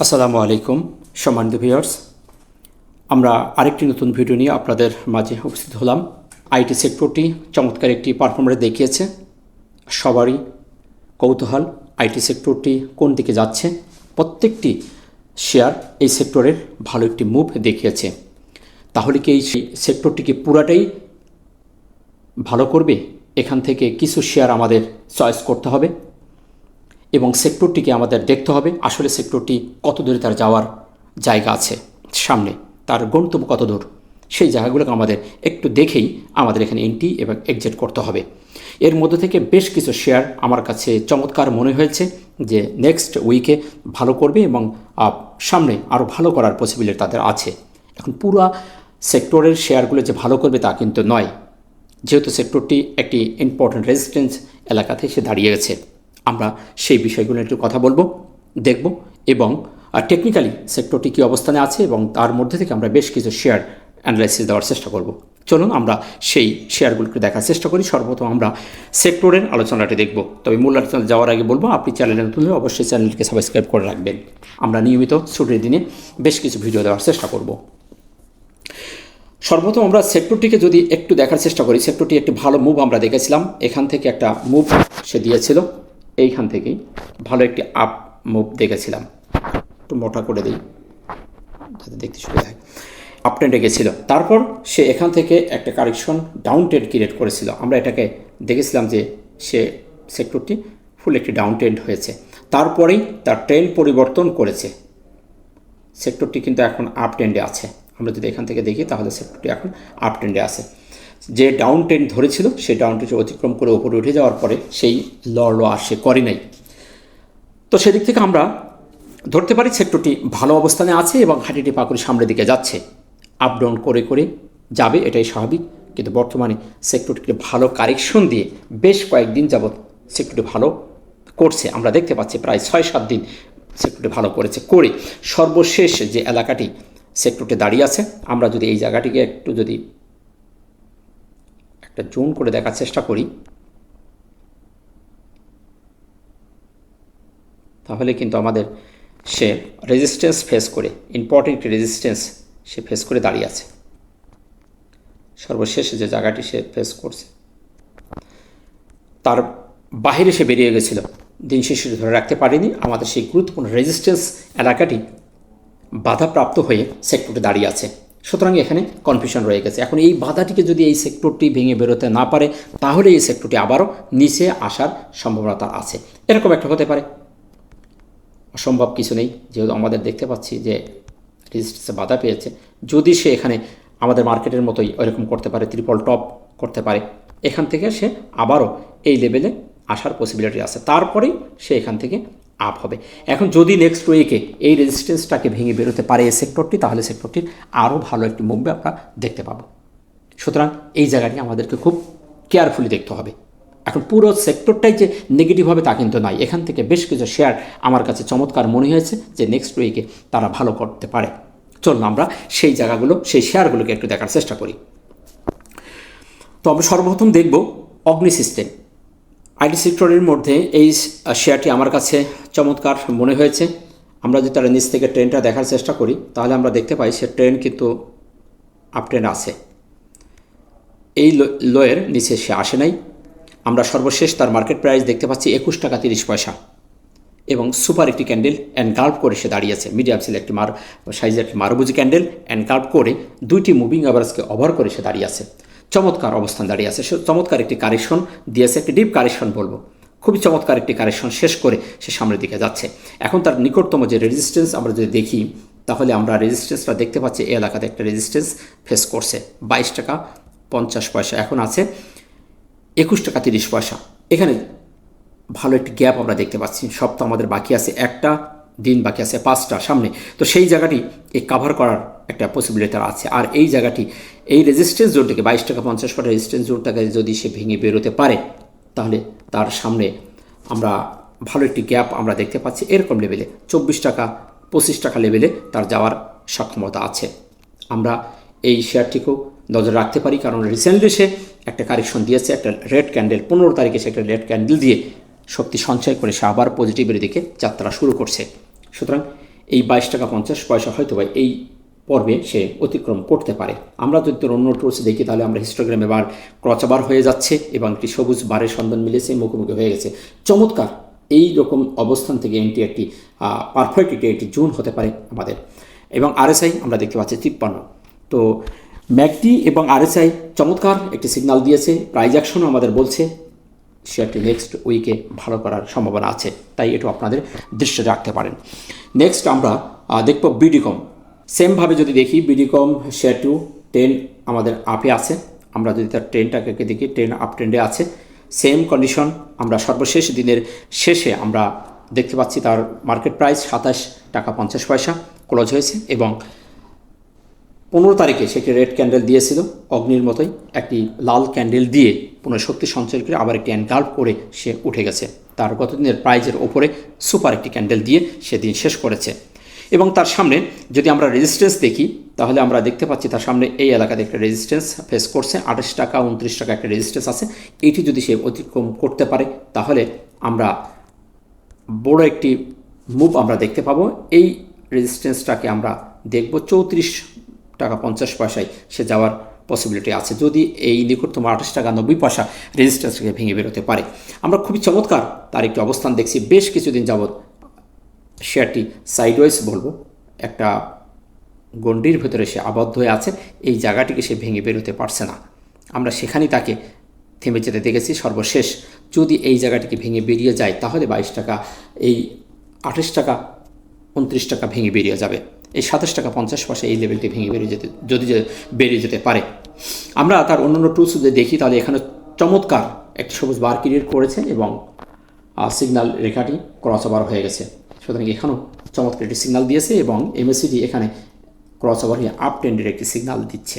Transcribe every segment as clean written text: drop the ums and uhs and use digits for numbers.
আসসালামু আলাইকুম সম্মানিত ভিউয়ার্স, আমরা আরেকটি নতুন ভিডিও নিয়ে আপনাদের মাঝে উপস্থিত হলাম। আইটি সেক্টরটি চমৎকার একটি পারফরমেন্স দেখিয়েছে। সবারই কৌতূহল আইটি সেক্টরটি কোন দিকে যাচ্ছে। প্রত্যেকটি শেয়ার এই সেক্টরের ভালো একটি মুভ দেখিয়েছে। তাহলে কি এই সেক্টরটিকে পুরাটাই ভালো করবে? এখান থেকে কিছু শেয়ার আমাদের চয়েস করতে হবে এবং সেক্টরটিকে আমাদের দেখতে হবে আসলে সেক্টরটি কত দূরে তার যাওয়ার জায়গা আছে, সামনে তার গন্তব্য কত দূর। সেই জায়গাগুলোকে আমাদের একটু দেখেই আমাদের এখানে এন্ট্রি এবং এক্সিট করতে হবে। এর মধ্যে থেকে বেশ কিছু শেয়ার আমার কাছে চমৎকার মনে হয়েছে যে নেক্সট উইকে ভালো করবে এবং সামনে আরও ভালো করার পসিবিলিটি তাদের আছে। এখন পুরো সেক্টরের শেয়ারগুলো যে ভালো করবে তা কিন্তু নয়, যেহেতু সেক্টরটি একটি ইম্পর্ট্যান্ট রেজিস্ট্যান্স এলাকাতে এসে দাঁড়িয়ে গেছে। আমরা সেই বিষয়গুলো একটু কথা বলবো, দেখব এবং টেকনিক্যালি সেক্টরটি কী অবস্থানে আছে এবং তার মধ্যে থেকে আমরা বেশ কিছু শেয়ার অ্যানালাইসিস দেওয়ার চেষ্টা করব। চলুন আমরা সেই শেয়ারগুলোকে দেখার চেষ্টা করি। সর্বপ্রথম আমরা সেক্টরের আলোচনাটি দেখব। তবে মূল আলোচনা যাওয়ার আগে বলবো, আপনি চ্যানেলে নতুন হলে অবশ্যই চ্যানেলটিকে সাবস্ক্রাইব করে রাখবেন। আমরা নিয়মিত ছুটির দিনে বেশ কিছু ভিডিও দেওয়ার চেষ্টা করব। সর্বপ্রথম আমরা সেক্টরটিকে যদি একটু দেখার চেষ্টা করি, সেক্টরটি একটি ভালো মুভ আমরা দেখেছিলাম। এখান থেকে একটা মুভ সে দিয়েছিল, এইখান থেকেই ভালো একটি আপ মুভ দেখেছিলাম। একটু মোটা করে দিই যাতে দেখতে সুবিধা হয়। আপ ট্রেন্ডে গেছিলো, তারপর সে এখান থেকে একটা কারেকশন ডাউন ট্রেন্ড ক্রিয়েট করেছিল। আমরা এটাকে দেখেছিলাম যে সে সেক্টরটি ফুল একটি ডাউন ট্রেন্ড হয়েছে, তারপরেই তার ট্রেন্ড পরিবর্তন করেছে। সেক্টরটি কিন্তু এখন আপ ট্রেন্ডে আছে। আমরা যদি এখান থেকে দেখি তাহলে সেক্টরটি এখন আপ ট্রেন্ডে আছে। যে ডাউন ট্রেন্ড ধরেছিল সেই ডাউন ট্রেন্ড অতিক্রম করে উপরে উঠে যাওয়ার পরে সেই লড়লো আর সে করে নাই। তো সেদিক থেকে আমরা ধরতে পারি সেক্টরটি ভালো অবস্থানে আছে এবং হাঁটিটি পা করে সামনের দিকে যাচ্ছে। আপ ডাউন করে করে যাবে, এটাই স্বাভাবিক। কিন্তু বর্তমানে সেক্টরটিকে ভালো কারেকশন দিয়ে বেশ কয়েকদিন যাবৎ সেক্টরটি ভালো করছে। আমরা দেখতে পাচ্ছি প্রায় 6-7 দিন সেক্টরটি ভালো করেছে। করে সর্বশেষ যে এলাকাটি সেক্টরটি দাঁড়িয়ে আছে, আমরা যদি এই জায়গাটিকে একটু যদি একটা জুম করে দেখার চেষ্টা করি তাহলে কিন্তু আমাদের সে রেজিস্ট্যান্স ফেস করে, ইম্পর্টেন্ট রেজিস্ট্যান্স সে ফেস করে দাঁড়িয়ে আছে। সর্বশেষ যে জায়গাটি সে ফেস করছে তার বাহিরে সে বেরিয়ে গেছিল, দিন শেষে ধরে রাখতে পারেনি। আমাদের সেই গুরুত্বপূর্ণ রেজিস্ট্যান্স এলাকাটি বাধাপ্রাপ্ত হয়ে সেক্টরটি দাঁড়িয়ে আছে। সুতরাং এখানে কনফিউশন রয়ে গেছে। এখন এই বাধাটিকে যদি এই সেক্টরটি ভেঙে বেরোতে না পারে তাহলে এই সেক্টরটি আবারও নিচে আসার সম্ভাবনা আছে। এরকম একটা হতে পারে, অসম্ভব কিছু নেই। যেহেতু আমাদের দেখতে পাচ্ছি যে রেজিস্ট্যান্সে বাধা পেয়েছে, যদি সে এখানে আমাদের মার্কেটের মতোই ওইরকম করতে পারে, ট্রিপল টপ করতে পারে, এখান থেকে সে আবারও এই লেভেলে আসার পসিবিলিটি আছে। তারপরেই সে এখান থেকে আপ হবে। এখন যদি নেক্সট উইকে এই রেজিস্ট্যান্সটাকে ভেঙে বেরোতে পারে এই সেক্টরটি, তাহলে সেক্টরটির আরও ভালো একটি মুভ আমরা দেখতে পাবো। সুতরাং এই জায়গাটি আমাদেরকে খুব কেয়ারফুলি দেখতে হবে। এখন পুরো সেক্টরটাই যে নেগেটিভ হবে তা কিন্তু নয়। এখান থেকে বেশ কিছু শেয়ার আমার কাছে চমৎকার মনে হয়েছে যে নেক্সট উইকে তারা ভালো করতে পারে। চলুন আমরা সেই জায়গাগুলো, সেই শেয়ারগুলোকে একটু দেখার চেষ্টা করি। তো আমরা সর্বপ্রথম দেখব অগ্নি সিস্টেম। আইটি সেক্টরের মধ্যে এই শেয়ারটি আমার কাছে চমৎকার মনে হয়েছে। আমরা যদি তার নিচ থেকে ট্রেন্ডটা দেখার চেষ্টা করি তাহলে আমরা দেখতে পাই সে ট্রেন্ড কিন্তু আপ ট্রেন্ড আছে। এই লোয়ের নিচে সে আসে নাই। আমরা সর্বশেষ তার মার্কেট প্রাইস দেখতে পাচ্ছি 21 টাকা 30 পয়সা এবং সুপার একটি ক্যান্ডেল এনকার্ভ করে সে দাঁড়িয়ে আছে। মিডিয়াম সেল একটি সাইজের একটি মারুবুজি ক্যান্ডেল এনকার্ভ করে দুইটি মুভিং অ্যাভারেজকে ওভার করে সে দাঁড়িয়ে আছে। চমৎকার অবস্থান দাঁড়িয়ে আছে। সে চমৎকার একটি কারেকশন দিয়েছে, একটি ডিপ কারেকশন বলবো, খুবই চমৎকার একটি কারেকশন শেষ করে সে সামনের দিকে যাচ্ছে। এখন তার নিকটতম যে রেজিস্ট্যান্স আমরা যদি দেখি তাহলে আমরা রেজিস্ট্যান্সটা দেখতে পাচ্ছি এই এলাকাতে একটা রেজিস্ট্যান্স ফেস করছে 22 টাকা 50 পয়সা, এখন আছে 21 টাকা 30 পয়সা। এখানে ভালো একটি গ্যাপ আমরা দেখতে পাচ্ছি। সপ্তাহ আমাদের বাকি আছে, একটা দিন বাকি আছে, 5টা সামনে। তো সেই জায়গাটি এই কাভার করার একটা পসিবিলিটি আছে। আর এই জায়গাটি এই রেজিস্ট্যান্স জোনটাকে 22 টাকা 50 পয়সা রেজিস্ট্যান্স জোনটাকে যদি সে ভেঙে বেরোতে পারে তাহলে তার সামনে আমরা ভালো একটি গ্যাপ আমরা দেখতে পাচ্ছি। এরকম লেভেলে 24 টাকা 25 টাকা লেভেলে তার যাওয়ার সক্ষমতা আছে। আমরা এই শেয়ারটিকেও নজর রাখতে পারি, কারণ রিসেন্টলি সে একটা কারেকশন দিয়েছে, একটা রেড ক্যান্ডেল 15 তারিখে সে একটা রেড ক্যান্ডেল দিয়ে শক্তি সঞ্চয় করে সে আবার পজিটিভের দিকে যাত্রা শুরু করছে। সুতরাং এই 22.50 টাকা হয়তো বা এই পর্বে সে অতিক্রম করতে পারে। আমরা যদি তোর অন্য টুলস দেখি তাহলে আমরা হিস্টোগ্রামে বার ক্রচ বার হয়ে যাচ্ছে এবং একটি সবুজ বারের সন্ধান মিলেছে, মুখোমুখি হয়ে গেছে। চমৎকার এই রকম অবস্থান থেকে একটি পারফেক্ট একটি জোন হতে পারে আমাদের। এবং আরএসআই আমরা দেখতে পাচ্ছি 53। তো ম্যাকডি এবং আরএসআই চমৎকার একটি সিগন্যাল দিয়েছে। প্রাইজ অ্যাকশনও আমাদের বলছে শেয়ারটি নেক্সট উইকে ভালো করার সম্ভাবনা আছে, তাই এটা আপনাদের দৃষ্টি রাখতে পারেন। নেক্সট আমরা দেখব বিডিকম। সেমভাবে যদি দেখি বিডিকম শেয়ারটিও 10 আমাদের আপে আছে। আমরা যদি তার ট্রেনটাকে দেখি 10 আপ ট্রেন্ডে আছে। সেম কন্ডিশন আমরা সর্বশেষ দিনের শেষে আমরা দেখতে পাচ্ছি তার মার্কেট প্রাইস 27.50 ক্লোজ হয়েছে এবং 15 তারিখে সে একটি রেড ক্যান্ডেল দিয়েছিল, অগ্নির মতোই একটি লাল ক্যান্ডেল দিয়ে পুনঃশক্তি সঞ্চয় করে আবার একটি এনগাল্প করে সে উঠে গেছে। তার গতদিনের প্রাইজের ওপরে সুপার একটি ক্যান্ডেল দিয়ে সেদিন শেষ করেছে। এবং তার সামনে যদি আমরা রেজিস্ট্যান্স দেখি তাহলে আমরা দেখতে পাচ্ছি তার সামনে এই এলাকাতে একটা রেজিস্ট্যান্স ফেস করছে। 28 টাকা 29 টাকা একটা রেজিস্ট্যান্স আছে। এইটি যদি সে অতিক্রম করতে পারে তাহলে আমরা বড় একটি মুভ আমরা দেখতে পাবো। এই রেজিস্ট্যান্সটাকে আমরা দেখব 34.50 সে যাওয়ার পসিবিলিটি আছে যদি এই নিকটতম 28 টাকা 90 রেজিস্ট্যান্সটাকে ভেঙে বেরোতে পারে। আমরা খুবই চমৎকার তার একটি অবস্থান দেখছি। বেশ কিছুদিন যাবৎ শেয়ারটি সাইডওয়েজ বলবো একটা গণ্ডির ভেতরে সে আবদ্ধ হয়ে আছে। এই জায়গাটিকে সে ভেঙে বেরোতে পারছে না। আমরা সেখানেই তাকে থেমে যেতে দেখেছি। সর্বশেষ যদি এই জায়গাটিকে ভেঙে বেরিয়ে যায় তাহলে 22 টাকা, এই 28 টাকা 29 টাকা ভেঙে বেরিয়ে যাবে। এই 27 টাকা 50 এই লেভেলটি ভেঙে বেরিয়ে যেতে পারে। আমরা তার অন্যান্য টুলস যদি দেখি তাহলে এখানে চমৎকার একটি সবুজ বার ক্রিয়েট করেছে এবং সিগন্যাল রেখাটি ক্রস ওভার হয়ে গেছে। সুতরাং এখানেও চমৎকার একটি সিগন্যাল দিয়েছে এবং এমএসিডি এখানে ক্রস ওভার হয়ে আপ ট্রেন্ডের একটি সিগন্যাল দিচ্ছে।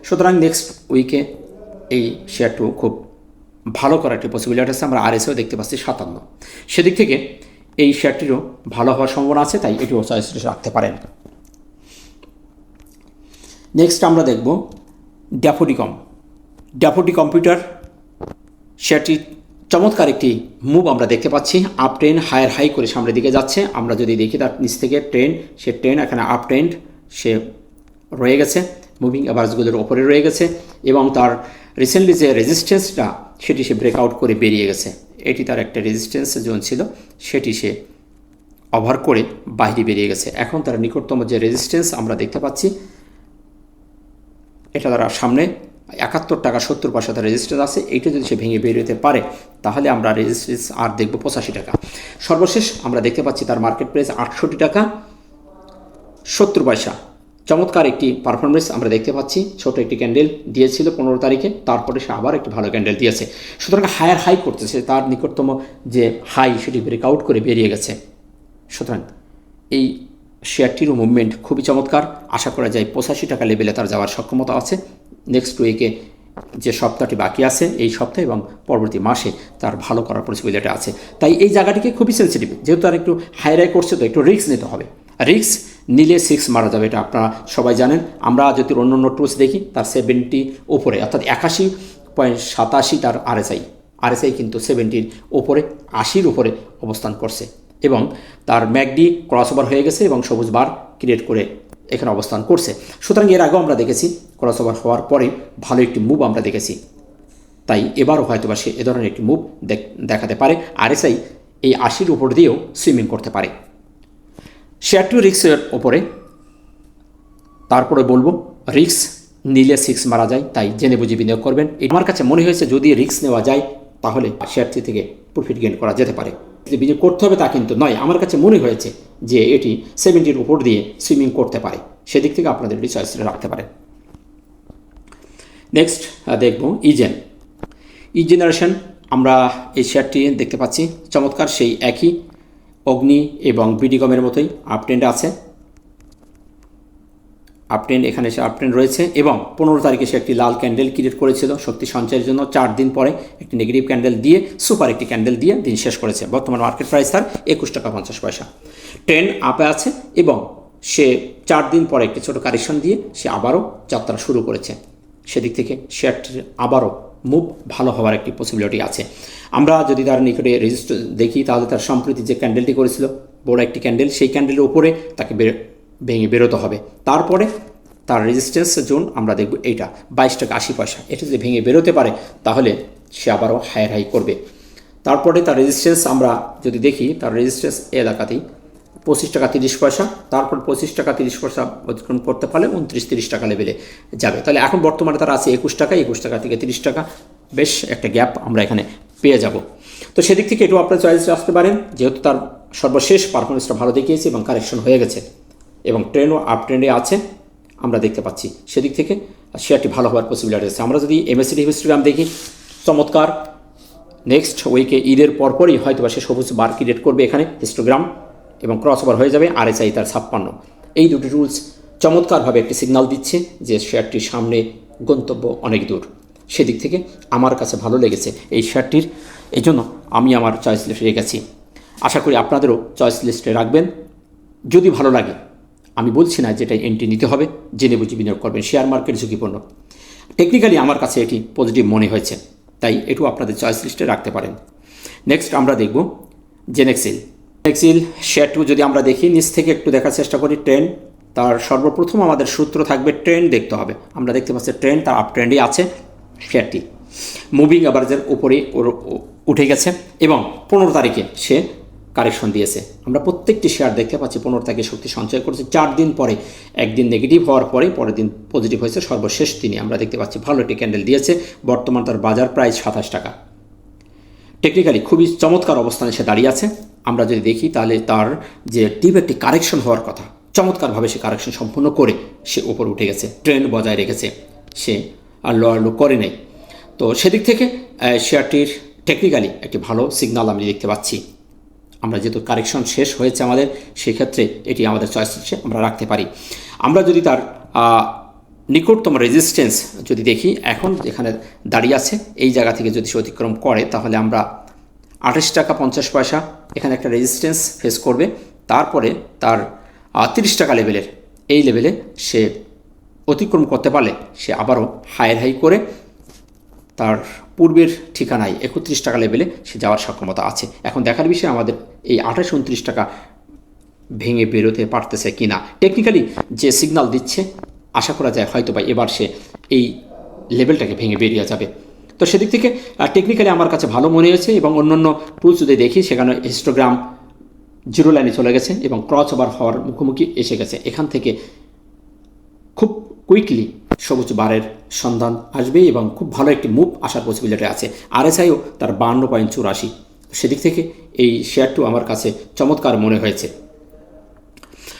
সুতরাং নেক্সট উইকে এই শেয়ারটিও খুব ভালো করার একটি পসিবিলিটি আছে। আমরা আরএসও দেখতে পাচ্ছি 57। সেদিক থেকে এই শেয়ারটিরও ভালো হওয়ার সম্ভাবনা আছে, তাই এটিও চয়েস রাখতে পারেন। নেক্সট আমরা দেখব ড্যাফোডি কম্পিউটার শেয়ারটি চমৎকার একটি মুভ আমরা দেখতে পাচ্ছি। আপ ট্রেন্ড হায়ার হাই করে সামনের দিকে যাচ্ছে। আমরা যদি দেখি তার নিচ থেকে ট্রেন্ড এখানে আপ ট্রেন্ড সে রয়ে গেছে, মুভিং অ্যাভারেজগুলোর ওপরে রয়ে গেছে এবং তার রিসেন্টলি যে রেজিস্ট্যান্সটা সেটি সে ব্রেকআউট করে বেরিয়ে গেছে। এটি তার একটা রেজিস্ট্যান্স জোন ছিল, সেটি সে ওভার করে বাইরে বেরিয়ে গেছে। এখন তার নিকটতম যে রেজিস্ট্যান্স আমরা দেখতে পাচ্ছি এটা তার সামনে 71 টাকা 70 তার রেজিস্ট্যান্স আছে। এইটা যদি সে ভেঙে বেরোতে পারে তাহলে আমরা রেজিস্ট্যান্স আর দেখব 85 টাকা। সর্বশেষ আমরা দেখতে পাচ্ছি তার মার্কেট প্রাইস 68 টাকা 70। চমৎকার একটি পারফরমেন্স আমরা দেখতে পাচ্ছি। ছোট একটি ক্যান্ডেল দিয়েছিল 15 তারিখে, তারপরে সে আবার একটি ভালো ক্যান্ডেল দিয়েছে। সুতরাং হায়ার হাই করতেছে, তার নিকটতম যে হাই সেটি ব্রেকআউট করে বেরিয়ে গেছে। সুতরাং এই শেয়ারটিরও মুভমেন্ট খুবই চমৎকার। আশা করা যায় 85 টাকা লেভেলে তার যাওয়ার সক্ষমতা আছে। নেক্সট উইকে যে সপ্তাহটি বাকি আছে এই সপ্তাহে এবং পরবর্তী মাসে তার ভালো করার পসিবিলিটি আছে। তাই এই জায়গাটিকে খুবই সেন্সিটিভ, যেহেতু তার একটু হাই রাই করছে তো একটু রিস্ক নিতে হবে। রিস্ক নিলে 6 মারা যাবে, এটা আপনারা সবাই জানেন। আমরা যদি অন্য টুলস দেখি তার 70 উপরে অর্থাৎ 81.87 তার আরএসআই কিন্তু 70 উপরে 80 উপরে অবস্থান করছে এবং তার ম্যাকডি ক্রস ওভার হয়ে গেছে এবং সবুজ বার ক্রিয়েট করে এখানে অবস্থান করছে। সুতরাং এর আগেও আমরা দেখেছি ক্রস ওভার হওয়ার পরে ভালো একটি মুভ আমরা দেখেছি। তাই এবারও হয়তো বা সে এ ধরনের একটি মুভ দেখাতে পারে। আরএসআই এই 80 উপর দিয়েও সুইমিং করতে পারে। শেয়ারটিও রিক্সের ওপরে, তারপরে বলবো রিক্স নিলে 6 মারা যায়, তাই জেনে বুঝে বিনিয়োগ করবেন। আমার কাছে মনে হয়েছে যদি রিক্স নেওয়া যায় তাহলে শেয়ারটি থেকে প্রফিট গেইন করা যেতে পারে। বিনিয়োগ করতে হবে তা কিন্তু নয়। আমার কাছে মনে হয়েছে যে এটি 70 উপর দিয়ে সুইমিং করতে পারে, সেদিক থেকে আপনাদের এটি চয়েস রাখতে পারেন। নেক্সট দেখব ইজেনারেশন। আমরা এই শেয়ারটি দেখতে পাচ্ছি চমৎকার সেই একই অগ্নি এবং বিডিকমের মতোই আপট্রেন্ড আছে। আপট্রেন্ড এখানে সে আপট্রেন্ড রয়েছে এবং 15 তারিখে সে একটি লাল ক্যান্ডেল ক্রিয়েট করেছিল শক্তি সঞ্চয়ের জন্য। 4 দিন পরে একটি নেগেটিভ ক্যান্ডেল দিয়ে সুপার একটি ক্যান্ডেল দিয়ে দিন শেষ করেছে। বর্তমান মার্কেট প্রাইস তার 21 টাকা 50। ট্রেন্ড আপে আছে এবং সে 4 দিন পরে একটি ছোটো কারেকশন দিয়ে সে আবারও যাত্রা শুরু করেছে। সেদিক থেকে শেয়ারটির আবারও মুভ ভালো হওয়ার একটি পসিবিলিটি আছে। আমরা যদি তার নিকটে রেজিস্টার দেখি তাহলে তার সম্প্রতি যে ক্যান্ডেলটি করেছিল বড় একটি ক্যান্ডেল, সেই ক্যান্ডেলের উপরে তাকে ভেঙে বেরোতে হবে। তারপরে তার রেজিস্ট্যান্স জোন আমরা দেখব এইটা 22 টাকা 80 পয়সা। এটা যদি ভেঙে বেরোতে পারে তাহলে সে আবারও হায়ার হাই করবে। তারপরে তার রেজিস্ট্যান্স আমরা যদি দেখি, তার রেজিস্ট্যান্স এলাকাতেই 25 টাকা 30 পয়সা। তারপর 25 টাকা 30 পয়সা অতিক্রম করতে পারলে 29-30 টাকা লেভেলে যাবে। তাহলে এখন বর্তমানে তার আছে 21 টাকা, 21 টাকা থেকে 30 টাকা, বেশ একটা গ্যাপ আমরা এখানে পেয়ে যাব। তো সেদিক থেকে এটাও আপনার চয়েস আসতে পারেন, যেহেতু তার সর্বশেষ পারফরমেন্সটা ভালো দেখিয়েছে এবং কারেকশন হয়ে গেছে এবং ট্রেন্ডও আপ ট্রেন্ডে আছে আমরা দেখতে পাচ্ছি। সেদিক থেকে শেয়ারটি ভালো হওয়ার পসিবিলিটি আছে। আমরা যদি MACD হিস্টোগ্রাম দেখি, চমৎকার নেক্সট উইকে ঈদের পরপরই হয়তো বা সে সবুজ বার ক্রিয়েট করবে এখানে হিস্টোগ্রাম এবং ক্রস ওভার হয়ে যাবে। RSI তার 56। এই দুটি রুলস চমৎকারভাবে একটি সিগন্যাল দিচ্ছে যে শেয়ারটির সামনে গন্তব্য অনেক দূর। সেদিক থেকে আমার কাছে ভালো লেগেছে এই শেয়ারটির, এই জন্য আমি আমার চয়েস লিস্টে রেখেছি। আশা করি আপনাদেরও চয়েস লিস্টে রাখবেন। যদি ভালো লাগে, আমি বলছি না যেটা এন্ট্রি নিতে হবে, জেনে বুঝে বিনিয়োগ করবেন, শেয়ার মার্কেট ঝুঁকিপূর্ণ। টেকনিক্যালি আমার কাছে এটি পজিটিভ মনে হয়েছে, তাই এটু আপনাদের চয়েস লিস্টে রাখতে পারেন। নেক্সট আমরা দেখব জেনেক্সিল। জেনেক্সিল শেয়ারটু যদি আমরা দেখি, নিচ থেকে একটু দেখার চেষ্টা করি ট্রেন্ড। তার সর্বপ্রথম আমাদের সূত্র থাকবে ট্রেন্ড দেখতে হবে। আমরা দেখতে পাচ্ছি ট্রেন্ড তার আপ ট্রেন্ডে আছে শেয়ারটি, মুভিং অ্যাভারেজের উপরে উঠে গেছে এবং 15 তারিখে সে কারেকশন দিয়েছে। আমরা প্রত্যেকটি শেয়ার দেখতে পাচ্ছি 15 তারিখে শক্তি সঞ্চয় করেছে। 4 দিন পরে, একদিন নেগেটিভ হওয়ার পরে পরের দিন পজিটিভ হয়েছে, সর্বশেষ দিনে আমরা দেখতে পাচ্ছি ভালো একটি ক্যান্ডেল দিয়েছে। বর্তমান তার বাজার প্রাইস 27 টাকা। টেকনিক্যালি খুবই চমৎকার অবস্থানে সে দাঁড়িয়ে আছে। আমরা যদি দেখি তাহলে তার যে ডিপ একটি কারেকশন হওয়ার কথা, চমৎকারভাবে সে কারেকশন সম্পূর্ণ করে সে উপরে উঠে গেছে, ট্রেন্ড বজায় রেখেছে, সে আর লো করে নেই। তো সেদিক থেকে শেয়ারটির টেকনিক্যালি একটি ভালো সিগন্যাল আমি দেখতে পাচ্ছি। আমরা যেহেতু কারেকশন শেষ হয়েছে আমাদের, সেক্ষেত্রে এটি আমাদের চয়েস হিসেবে আমরা রাখতে পারি। আমরা যদি তার নিকটতম রেজিস্ট্যান্স যদি দেখি, এখন যেখানে দাঁড়িয়ে আছে এই জায়গা থেকে যদি সে অতিক্রম করে তাহলে আমরা 28 টাকা 50 পয়সা এখানে একটা রেজিস্ট্যান্স ফেস করবে। তারপরে তার 30 টাকা লেভেলের এই লেভেলে সে অতিক্রম করতে পারলে সে আবারও হায়ার হাই করে তার পূর্বের ঠিকানায় 31 টাকা লেভেলে সে যাওয়ার সক্ষমতা আছে। এখন দেখার বিষয় আমাদের এই 28-29 টাকা ভেঙে বেরোতে পারতেছে কি না। টেকনিক্যালি যে সিগন্যাল দিচ্ছে, আশা করা যায় হয়তো বা এবার সে এই লেভেলটাকে ভেঙে বেরিয়ে যাবে। তো সেদিক থেকে টেকনিক্যালি আমার কাছে ভালো মনে হয়েছে এবং অন্যান্য টুলস যদি দেখি সেখানে হিস্টোগ্রাম জিরো লাইনে চলে গেছে এবং ক্রস ওভার হওয়ার মুখোমুখি এসে গেছে। এখান থেকে খুব কুইকলি সবুজ বারের সন্ধান আসবে এবং খুব ভালো একটি মুভ আসার পসিবিলিটি আছে। RSIও তার 52.84। সেদিক থেকে এই শেয়ারটু আমার কাছে চমৎকার মনে হয়েছে।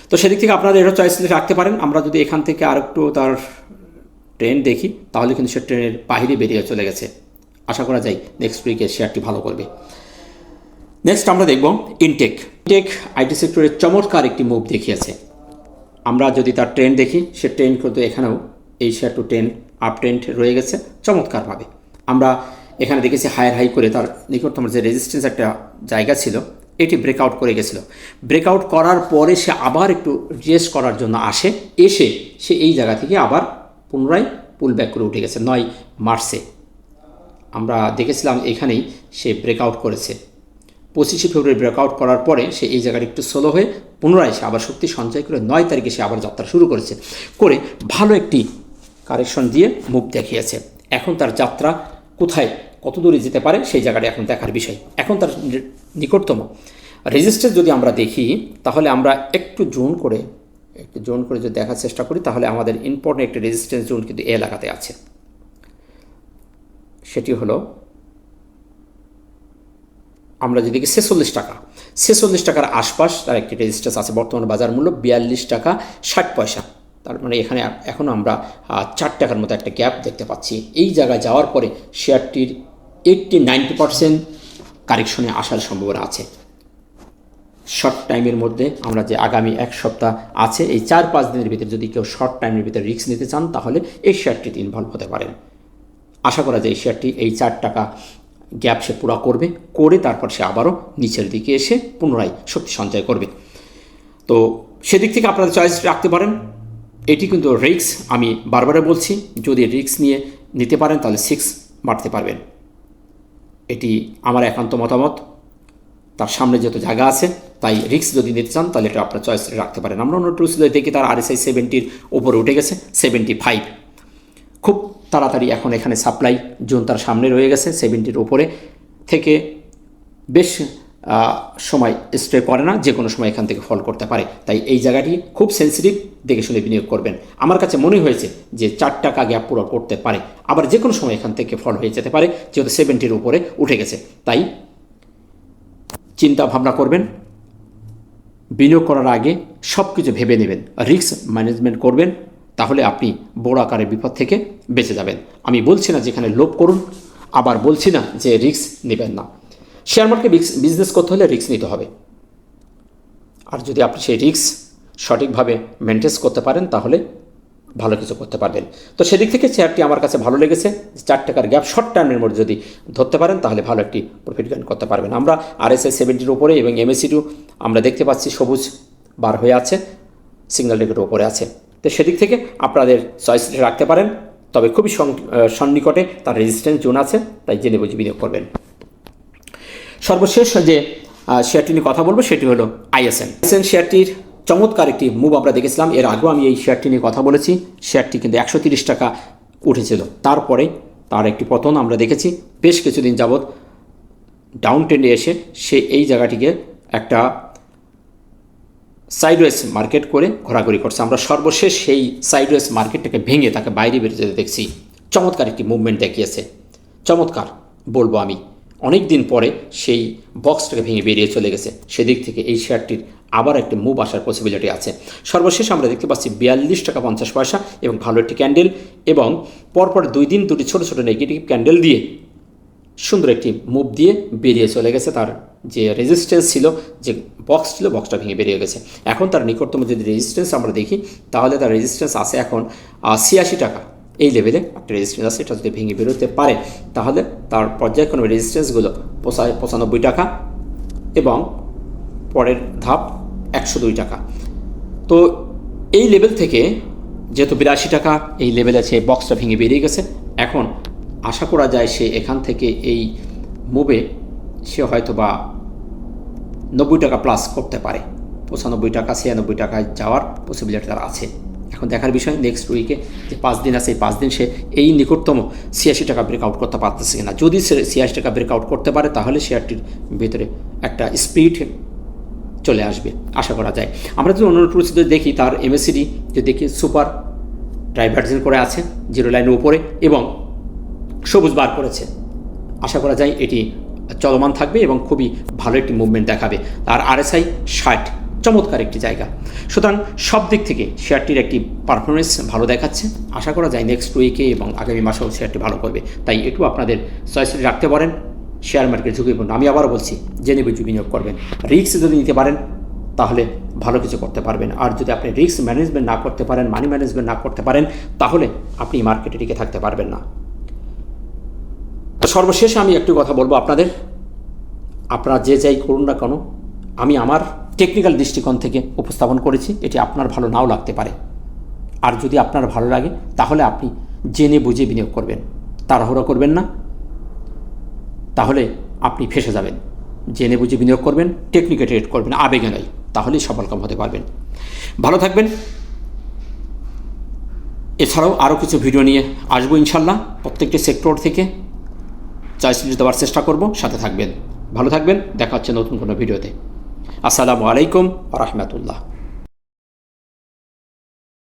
তো সেদিক থেকে আপনারা এটা চয়েস রাখতে পারেন। আমরা যদি এখান থেকে আরেকটু তার ট্রেন্ড দেখি তাহলে কিন্তু সে ট্রেনের বাইরে বেরিয়ে চলে গেছে। আশা করা যায় নেক্সট উইকে শেয়ারটি ভালো করবে। নেক্সট আমরা দেখব ইনটেক। ইনটেক আইটি সেক্টরের চমৎকার একটি মুভ দেখিয়েছে। আমরা যদি তার ট্রেন্ড দেখি, সে ট্রেন্ড কিন্তু এখানেও এই share two trend up trend রয়ে গেছে চমৎকারভাবে। আমরা এখানে দেখেছি হায়ার হাই করে তার নিকটতম যে রেজিস্ট্যান্স একটা জায়গা ছিল এটি ব্রেকআউট করে গেছিলো। ব্রেকআউট করার পরে সে আবার একটু রিয়েস্ট করার জন্য এসে সে এই জায়গা থেকে আবার পুনরায় পুল ব্যাক করে উঠে গেছে। 9 মার্চে আমরা দেখেছিলাম এখানেই সে ব্রেকআউট করেছে। 25 ফেব্রুয়ারি ব্রেকআউট করার পরে সে এই জায়গাটা একটু স্লো হয়ে পুনরায় সে আবার শক্তি সঞ্চয় করে 9 তারিখে সে আবার যাত্রা শুরু করেছে, করে ভালো একটি কারেকশন দিয়ে মুভ দেখিয়েছে। এখন তার যাত্রা কোথায় কত দূরে যেতে পারে সেই জায়গাটা এখন দেখার বিষয়। এখন তার নিকটতম রেজিস্ট্যান্স যদি আমরা দেখি তাহলে আমরা একটু জোন করে যদি দেখার চেষ্টা করি তাহলে আমাদের ইম্পর্টেন্ট একটি রেজিস্ট্যান্স জোন কিন্তু এই এলাকাতে আছে। সেটি হলো আমরা যদি 46 টাকা, 46 টাকার আশপাশ তার একটি রেজিস্ট্যান্স আছে। বর্তমান বাজার মূল্য 42 টাকা 60 পয়সা। তার মানে এখানে এখনও আমরা 4 টাকার মতো একটা গ্যাপ দেখতে পাচ্ছি। এই জায়গায় যাওয়ার পরে শেয়ারটির 80-90% কারেকশনে আসার সম্ভাবনা আছে। শর্ট টাইমের মধ্যে আমরা যে আগামী 1 সপ্তাহ আছে, এই 4-5 দিনের ভিতরে যদি কেউ শর্ট টাইমের ভিতরে রিস্ক নিতে চান তাহলে এই শেয়ারটিতে ইনভলভ হতে পারেন। আশা করা যায় এই শেয়ারটি এই 4 টাকা গ্যাপ সে পুরো করবে, করে তারপর সে আবারও নিচের দিকে এসে পুনরায় শক্তি সঞ্চয় করবে। তো সেদিক থেকে আপনারা চয়েস রাখতে পারেন। এটি কিন্তু রিস্ক, আমি বারবার বলছি, যদি রিস্ক নিতে পারেন তাহলে 6 মারতে পারবেন। এটি আমার একান্ত মতামত। তার সামনে যত জায়গা আছে, তাই রিস্ক যদি নিতে চান তাহলে এটা আপনার চয়েস রাখতে পারেন। আমরা অন্য টুলসগুলো দেখি তার RSI 70-র উপরে উঠে গেছে, 75। খুব তাড়াতাড়ি এখন এখানে সাপ্লাই জোন তার সামনে রয়ে গেছে, 70-র উপরে থেকে বেশ সময় স্টে করে না, যে কোনো সময় এখান থেকে ফল করতে পারে। তাই এই জায়গাটি খুব সেন্সিটিভ, দেখে শুনে বিনিয়োগ করবেন। আমার কাছে মনে হয়েছে যে 4 টাকা গ্যাপ পুরো করতে পারে, আবার যে কোনো সময় এখান থেকে ফল হয়ে যেতে পারে, যেহেতু 70-র উপরে উঠে গেছে। তাই চিন্তা ভাবনা করবেন, বিনিয়োগ করার আগে সব কিছু ভেবে নেবেন, রিস্ক ম্যানেজমেন্ট করবেন, তাহলে আপনি বড় আকারের বিপদ থেকে বেঁচে যাবেন। আমি বলছি না যেখানে লোভ করুন, আবার বলছি না যে রিস্ক নেবেন না। শেয়ার মার্কেট বিজনেস করতে হলে রিস্ক নিতে হবে, আর যদি আপনি সেই রিস্ক সঠিকভাবে মেনটেন করতে পারেন তাহলে ভালো কিছু করতে পারবেন। তো সেদিক থেকে শেয়ারটি আমার কাছে ভালো লেগেছে। 4 টাকার গ্যাপ শর্ট টার্মের মধ্যে যদি ধরতে পারেন তাহলে ভালো একটি প্রফিট গেইন করতে পারবেন। আমরা RSI 70-র উপরে এবং MACD আমরা দেখতে পাচ্ছি সবুজ বার হয়ে আছে, সিগন্যাল রেখের উপরে আছে। তো সেদিক থেকে আপনাদের চয়েস রাখতে পারেন, তবে খুবই সন্নিকটে তার রেজিস্ট্যান্স জোন আছে, তাই জেনে বুঝে বিনিয়োগ করবেন। সর্বশেষ যে শেয়ারটি নিয়ে কথা বলবো সেটি হলো ISN শেয়ারটির চমৎকার একটি মুভ আমরা দেখেছিলাম। এর আগেও আমি এই শেয়ারটি নিয়ে কথা বলেছি। শেয়ারটি কিন্তু 130 টাকা উঠেছিল, তারপরে তার একটি পতন আমরা দেখেছি। বেশ কিছুদিন যাবৎ ডাউন ট্রেন্ডে এসে সে এই জায়গাটিকে একটা সাইডওয়েজ মার্কেট করে ঘোরাঘুরি করছে। আমরা সর্বশেষ সেই সাইডওয়েজ মার্কেটটাকে ভেঙে তাকে বাইরে বেরিয়ে যেতে দেখছি। চমৎকার একটি মুভমেন্ট দেখিয়েছে, চমৎকার বলবো আমি। অনেক দিন পরে সেই বক্সটাকে ভেঙে বেরিয়ে চলে গেছে। সেদিক থেকে এই শেয়ারটির আবার একটি মুভ আসার পসিবিলিটি আছে। সর্বশেষ আমরা দেখতে পাচ্ছি 42 টাকা 50 পয়সা এবং ভালো একটি ক্যান্ডেল, এবং পরপর 2 দিন দুটি ছোটো ছোটো নেগেটিভ ক্যান্ডেল দিয়ে সুন্দর একটি মুভ দিয়ে বেরিয়ে চলে গেছে। তার যে রেজিস্ট্যান্স ছিল, যে বক্স ছিল, বক্সটা ভেঙে বেরিয়ে গেছে। এখন তার নিকটতম যদি রেজিস্ট্যান্স আমরা দেখি তাহলে তার রেজিস্ট্যান্স আছে এখন 86 টাকা। এই লেভেলে একটা রেজিস্ট্যান্স আছে, এটা যদি ভেঙে বেরোতে পারে তাহলে তার পর্যায়ক্রমে রেজিস্ট্যান্সগুলো 95 টাকা এবং পরের ধাপ 102 টাকা। তো এই লেভেল থেকে যেহেতু 82 টাকা এই লেভেল আছে, বক্সটা ভেঙে বেরিয়ে গেছে। এখন আশা করা যায় সে এখান থেকে এই মুভে সে হয়তো বা 90 টাকা প্লাস করতে পারে, 95 টাকা 96 টাকায় যাওয়ার পসিবিলিটি তার আছে। এখন দেখার বিষয় নেক্সট উইকে যে 5 দিন আছে, এই 5 দিন সে এই নিকটতম 86 টাকা ব্রেকআউট করতে পারতেছে কিনা। যদি সে 86 টাকা ব্রেকআউট করতে পারে তাহলে শেয়ারটির ভিতরে একটা স্পিড চলে আসবে আশা করা যায়। আমরা যদি অন্য টুলসে দেখি তার MACD যে দেখি সুপার ডাইভার্জেন্ট করে আছে 0 লাইনের উপরে এবং সবুজ বার করেছে। আশা করা যায় এটি চলমান থাকবে এবং খুবই ভালো একটি মুভমেন্ট দেখাবে। আর RSI 60 চমৎকার একটি জায়গা। সুতরাং সব দিক থেকে শেয়ারটির একটি পারফরমেন্স ভালো দেখাচ্ছে। আশা করা যায় নেক্সট উইকে এবং আগামী মাসেও শেয়ারটি ভালো করবে। তাই একটু আপনাদের চয়েসে রাখতে পারেন। শেয়ার মার্কেট ঝুঁকিপূর্ণ, আমি আবারও বলছি, জেনে বুঝে বিনিয়োগ করবেন। রিস্ক যদি নিতে পারেন তাহলে ভালো কিছু করতে পারবেন। আর যদি আপনি রিস্ক ম্যানেজমেন্ট না করতে পারেন, মানি ম্যানেজমেন্ট না করতে পারেন, তাহলে আপনি মার্কেটে টিকে থাকতে পারবেন না। সর্বশেষে আমি একটু কথা বলবো আপনাদের, আপনারা যে যাই করুন না কেন, আমি আমার টেকনিক্যাল দৃষ্টিকোণ থেকে উপস্থাপন করেছি। এটি আপনার ভালো নাও লাগতে পারে, আর যদি আপনার ভালো লাগে তাহলে আপনি জেনে বুঝে বিনিয়োগ করবেন, তাড়াহুড়ো করবেন না, তাহলে আপনি ফেসে যাবেন। জেনে বুঝে বিনিয়োগ করবেন, টেকনিকে ট্রেড করবেন, আবেগে নয়, তাহলেই সফলকাম হতে পারবেন। ভালো থাকবেন। এছাড়াও আরও কিছু ভিডিও নিয়ে আসবো ইনশাল্লাহ। প্রত্যেকটি সেক্টর থেকে চয়েস দেওয়ার চেষ্টা করব, সাথে থাকবেন। ভালো থাকবেন, দেখা হচ্ছে নতুন কোনো ভিডিওতে। আসসালামু আলাইকুম ওয়া রাহমাতুল্লাহ।